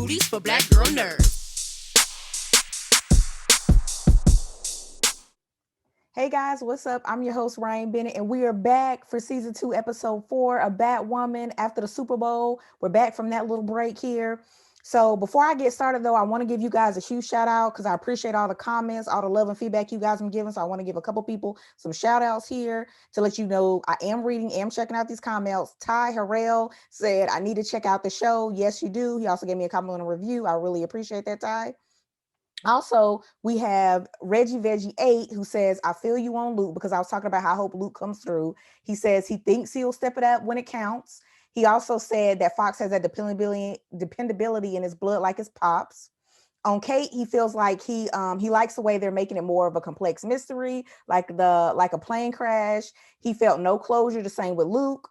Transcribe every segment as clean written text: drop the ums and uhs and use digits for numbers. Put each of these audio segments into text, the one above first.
booties for black girl nerds. Hey guys, what's up? I'm your host, Ryanne Bennett, and we are back for season 2, episode 4 of Batwoman after the Super Bowl. We're back from that little break here. So before I get started, though, I want to give you guys a huge shout out because I appreciate all the comments, all the love and feedback you guys have been giving. So I want to give a couple people some shout outs here to let you know I am reading, am checking out these comments. Ty Harrell said, I need to check out the show. Yes, you do. He also gave me a compliment and review. I really appreciate that, Ty. Also, we have Reggie Veggie 8 who says, I feel you on Luke because I was talking about how I hope Luke comes through. He says he thinks he'll step it up when it counts. He also said that Fox has that dependability in his blood like his pops. On Kate, he feels like he likes the way they're making it more of a complex mystery, like a plane crash. He felt no closure, the same with Luke.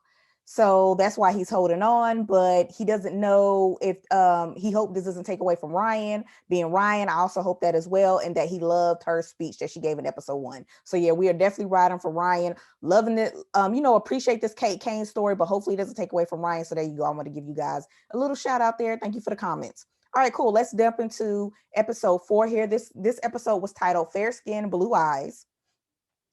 So that's why he's holding on, but he doesn't know if he hoped this doesn't take away from Ryan being Ryan. I also hope that as well, and that he loved her speech that she gave in episode 1. So yeah, we are definitely riding for Ryan, loving it. Appreciate this Kate Kane story, but hopefully it doesn't take away from Ryan. So there you go. I'm going to give you guys a little shout out there. Thank you for the comments. All right, cool. Let's jump into episode 4 here. This episode was titled "Fair Skin, Blue Eyes."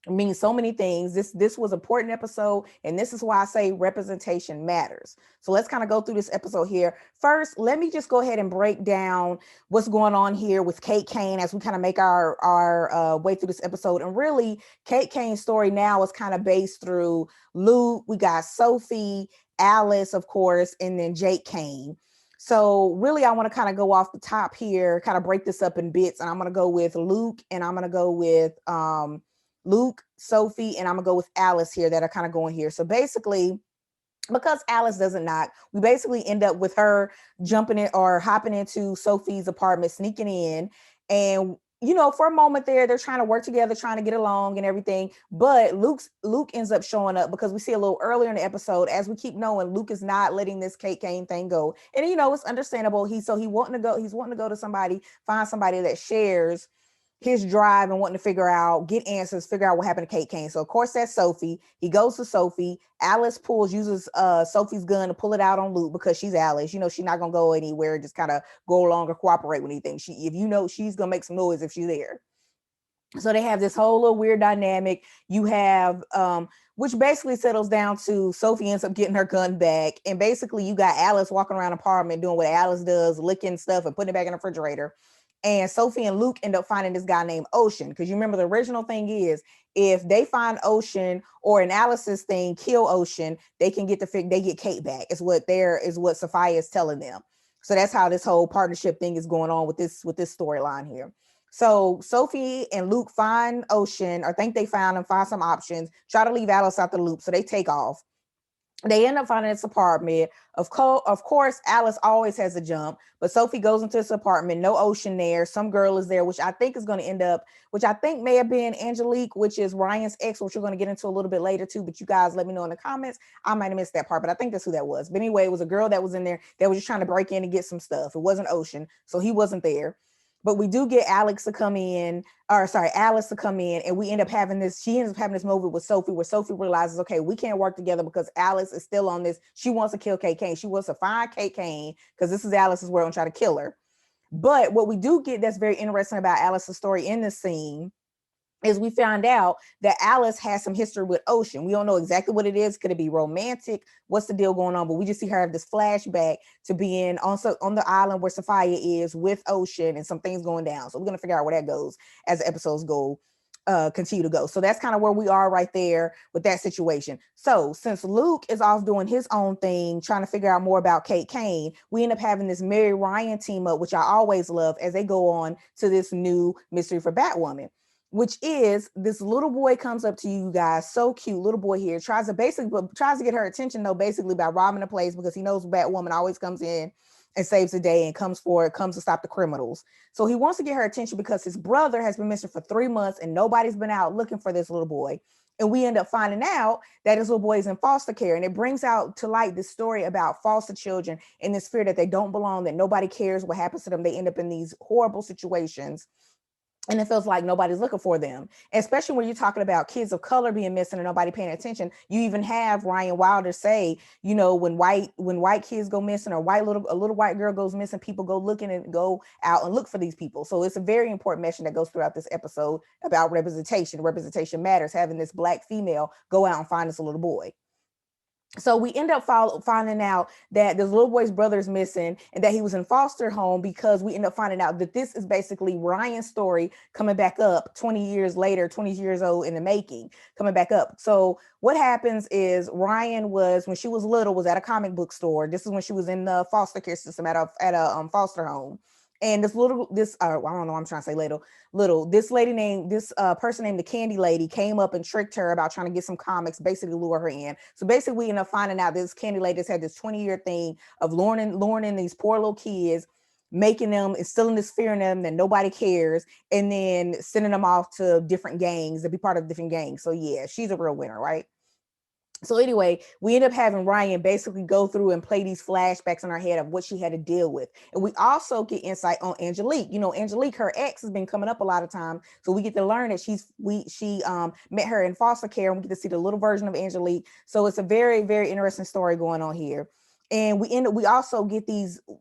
It means so many things. This was an important episode, and this is why I say representation matters. So let's kind of go through this episode here. First, let me just go ahead and break down what's going on here with Kate Kane as we kind of make our way through this episode. And really, Kate Kane's story now is kind of based through Luke. We got Sophie, Alice, of course, and then Jake Kane. So really, I want to kind of go off the top here, kind of break this up in bits, and I'm going to go with Luke, and I'm going to go with Luke, Sophie, and I'm gonna go with Alice here that are kind of going here. So basically, because Alice doesn't knock, we basically end up with her jumping in or hopping into Sophie's apartment, sneaking in, and for a moment there, they're trying to work together, trying to get along and everything. But Luke ends up showing up because we see a little earlier in the episode, as we keep knowing, Luke is not letting this Kate Kane thing go, and it's understandable. He's wanting to go to somebody, find somebody that shares his drive and wanting to get answers, figure out what happened to Kate Kane. So of course that's Sophie. He goes to Sophie. Alice uses Sophie's gun to pull it out on Luke because she's Alice. She's not gonna go anywhere, just kind of go along or cooperate with anything. She's gonna make some noise if she's there. So they have this whole little weird dynamic. You have which basically settles down to Sophie ends up getting her gun back, and basically you got Alice walking around the apartment doing what Alice does, licking stuff and putting it back in the refrigerator. And Sophie and Luke end up finding this guy named Ocean, because you remember the original thing is, if they find Ocean, or in Alice's thing, kill Ocean, they can they get Kate back. Is what Sophia is telling them. So that's how this whole partnership thing is going on with this storyline here. So Sophie and Luke find Ocean, or think they found him, find some options, try to leave Alice out the loop. So they take off. They end up finding this apartment. Of course, Alice always has a jump, but Sophie goes into this apartment, no Ocean there. Some girl is there, which I think is going to end up, which I think may have been Angelique, which is Ryan's ex, which we're going to get into a little bit later too. But you guys let me know in the comments. I might have missed that part, but I think that's who that was. But anyway, it was a girl that was in there that was just trying to break in and get some stuff. It wasn't Ocean, so he wasn't there. But we do get Alice to come in, and we end up having this. She ends up having this moment with Sophie, where Sophie realizes, okay, we can't work together because Alice is still on this. She wants to kill Kate Kane. She wants to find Kate Kane because this is Alice's world and try to kill her. But what we do get that's very interesting about Alice's story in this scene is we found out that Alice has some history with Ocean. We don't know exactly what it is. Could it be romantic? What's the deal going on? But we just see her have this flashback to being also on the island where Sophia is with Ocean, and some things going down. So we're going to figure out where that goes as the episodes continue to go. So that's kind of where we are right there with that situation. So since Luke is off doing his own thing, trying to figure out more about Kate Kane, we end up having this Mary Ryan team up, which I always love, as they go on to this new mystery for Batwoman, which is this little boy comes up to you guys, so cute, little boy here, tries to get her attention though, basically by robbing the place, because he knows Batwoman always comes in and saves the day and comes to stop the criminals. So he wants to get her attention because his brother has been missing for 3 months and nobody's been out looking for this little boy. And we end up finding out that his little boy is in foster care. And it brings out to light this story about foster children and this fear that they don't belong, that nobody cares what happens to them. They end up in these horrible situations. and it feels like nobody's looking for them, especially when you're talking about kids of color being missing and nobody paying attention. You even have Ryan Wilder say, you know, when white kids go missing, or a little white girl goes missing, people go looking and go out and look for these people. So it's a very important message that goes throughout this episode about representation. Representation matters. Having this black female go out and find this little boy. So we end up finding out that this little boy's brother is missing and that he was in foster home, because we end up finding out that this is basically Ryan's story coming back up 20 years later, 20 years old in the making, coming back up. So what happens is Ryan was, when she was little, was at a comic book store. This is when she was in the foster care system at a foster home. And this I don't know, I'm trying to say this lady named, person named the Candy Lady came up and tricked her about trying to get some comics, basically lure her in. So basically we end up finding out this Candy Lady has had this 20-year thing of luring in these poor little kids, making them, instilling this fear in them that nobody cares, and then sending them off to different gangs to be part of different gangs. So yeah, she's a real winner, right? So anyway, we end up having Ryan basically go through and play these flashbacks in her head of what she had to deal with. And we also get insight on Angelique. You know, Angelique, her ex has been coming up a lot of times. So we get to learn that she met her in foster care, and we get to see the little version of Angelique. So it's a very, very interesting story going on here. And we also get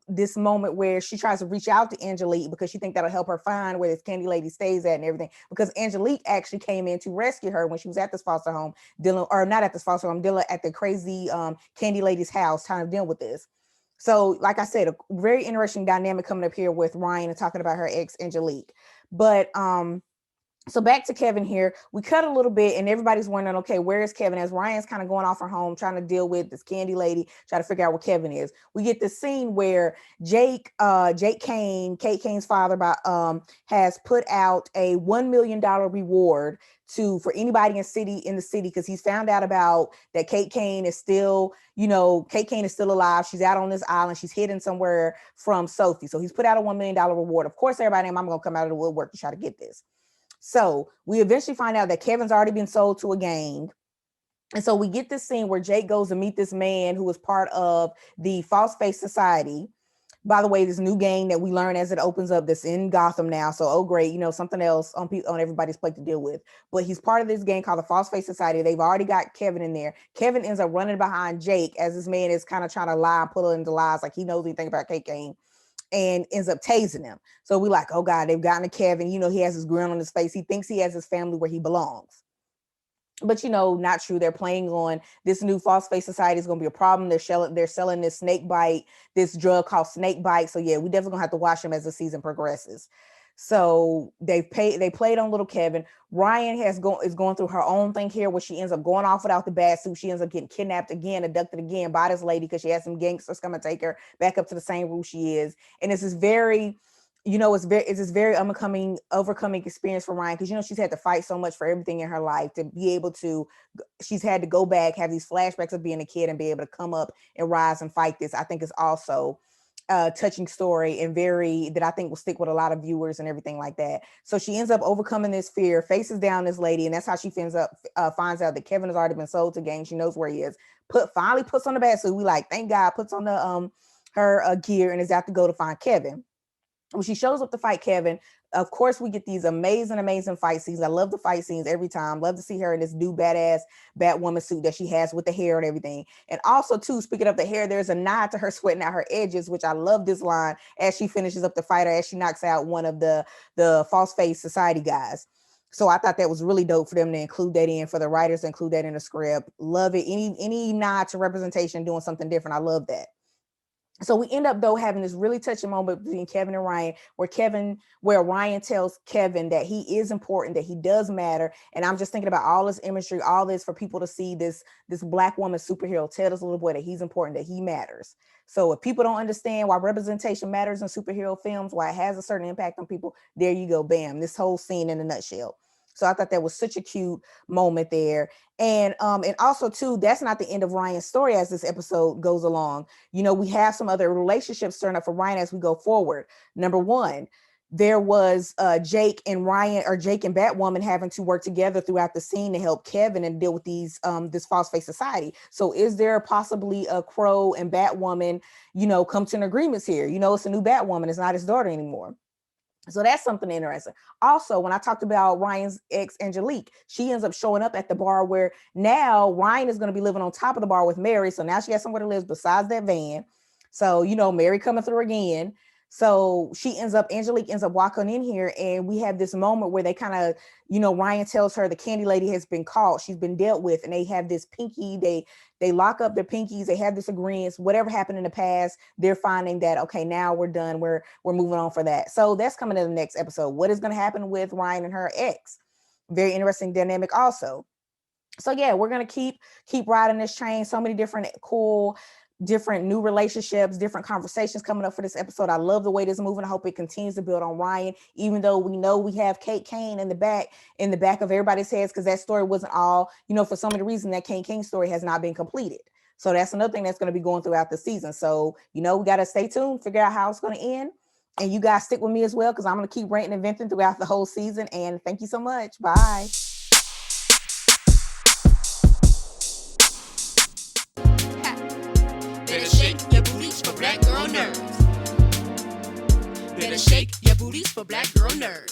this moment where she tries to reach out to Angelique because she thinks that'll help her find where this Candy Lady stays at and everything. Because Angelique actually came in to rescue her when she was at this foster home, dealing at the crazy Candy Lady's house, trying to deal with this. So, like I said, a very interesting dynamic coming up here with Ryan and talking about her ex Angelique. But so back to Kevin here. We cut a little bit and everybody's wondering, okay, where is Kevin? As Ryan's kind of going off her home, trying to deal with this Candy Lady, try to figure out where Kevin is. We get this scene where Jake Kane, Kate Kane's father, has put out a $1 million reward for anybody in the city, because he's found out about that Kate Kane is still alive. She's out on this island. She's hidden somewhere from Sophie. So he's put out a $1 million reward. Of course, everybody named I'm going to come out of the woodwork to try to get this. So we eventually find out that Kevin's already been sold to a gang. And so we get this scene where Jake goes to meet this man who was part of the False Face Society. By the way, this new gang that we learn as it opens up, that's in Gotham now. So, oh, great, something else on everybody's plate to deal with. But he's part of this gang called the False Face Society. They've already got Kevin in there. Kevin ends up running behind Jake as this man is kind of trying to lie and pull into lies, like he knows anything about Kate Kane, and ends up tasing him. So we like, oh God, they've gotten to Kevin. He has his grin on his face. He thinks he has his family where he belongs. But not true. They're playing on this new False Face Society is going to be a problem. They're selling this snake bite, this drug called snake bite. So yeah, we definitely gonna have to watch them as the season progresses. So they played on little Kevin. Ryan is going through her own thing here, where she ends up going off without the bat suit. She ends up getting kidnapped again, abducted again by this lady, because she has some gangsters come and take her back up to the same room she is. And it's this very, it's this very overcoming experience for Ryan, because she's had to fight so much for everything in her life to be able to. She's had to go back, have these flashbacks of being a kid, and be able to come up and rise and fight this. I think is also touching story, and that I think will stick with a lot of viewers and everything like that. So she ends up overcoming this fear, faces down this lady, and that's how she finds out that Kevin has already been sold to gang. She knows where he is. Finally puts on the bat suit. We like, thank God, puts on the her gear and is out to go to find Kevin. When she shows up to fight Kevin, of course, we get these amazing fight scenes. I love the fight scenes every time. Love to see her in this new badass Batwoman suit that she has with the hair and everything. And also, too, speaking of the hair, there's a nod to her sweating out her edges, which I love this line as she finishes up the fight, or as she knocks out one of the False Face Society guys. So I thought that was really dope for them to include that in, for the writers to include that in the script. Love it. Any nod to representation, doing something different. I love that. So we end up, though, having this really touching moment between Kevin and Ryan, where Ryan tells Kevin that he is important, that he does matter. And I'm just thinking about all this imagery, all this for people to see this Black woman superhero tell this little boy that he's important, that he matters. So if people don't understand why representation matters in superhero films, why it has a certain impact on people, there you go, bam, this whole scene in a nutshell. So I thought that was such a cute moment there. And also, too, that's not the end of Ryan's story as this episode goes along. We have some other relationships turn up for Ryan as we go forward. Number one, there was Jake and Batwoman having to work together throughout the scene to help Kevin and deal with this False Face Society. So is there possibly a Crow and Batwoman, come to an agreement here? It's a new Batwoman. It's not his daughter anymore. So that's something interesting. Also, when I talked about Ryan's ex, Angelique, she ends up showing up at the bar where now Ryan is going to be living on top of the bar with Mary. So now she has somewhere to live besides that van. So, Mary coming through again. So Angelique ends up walking in here, and we have this moment where they kind of, Ryan tells her the candy lady has been caught. She's been dealt with, and they have this pinky. They lock up their pinkies. They have this agreement. Whatever happened in the past, they're finding that, okay, now we're done. We're moving on for that. So that's coming in the next episode. What is going to happen with Ryan and her ex? Very interesting dynamic also. So yeah, we're going to keep riding this train. So many different cool, different new relationships, different conversations coming up for this episode. I love the way this is moving. I hope it continues to build on Ryan, even though we know we have Kate Kane in the back of everybody's heads, because that story wasn't all, for some of the reason that Kate Kane story has not been completed. So that's another thing that's going to be going throughout the season. So, we got to stay tuned, figure out how it's going to end. And you guys stick with me as well, because I'm going to keep ranting and venting throughout the whole season. And thank you so much. Bye. Better shake your booties for black girl nerves. Better shake your booties for black girl nerves.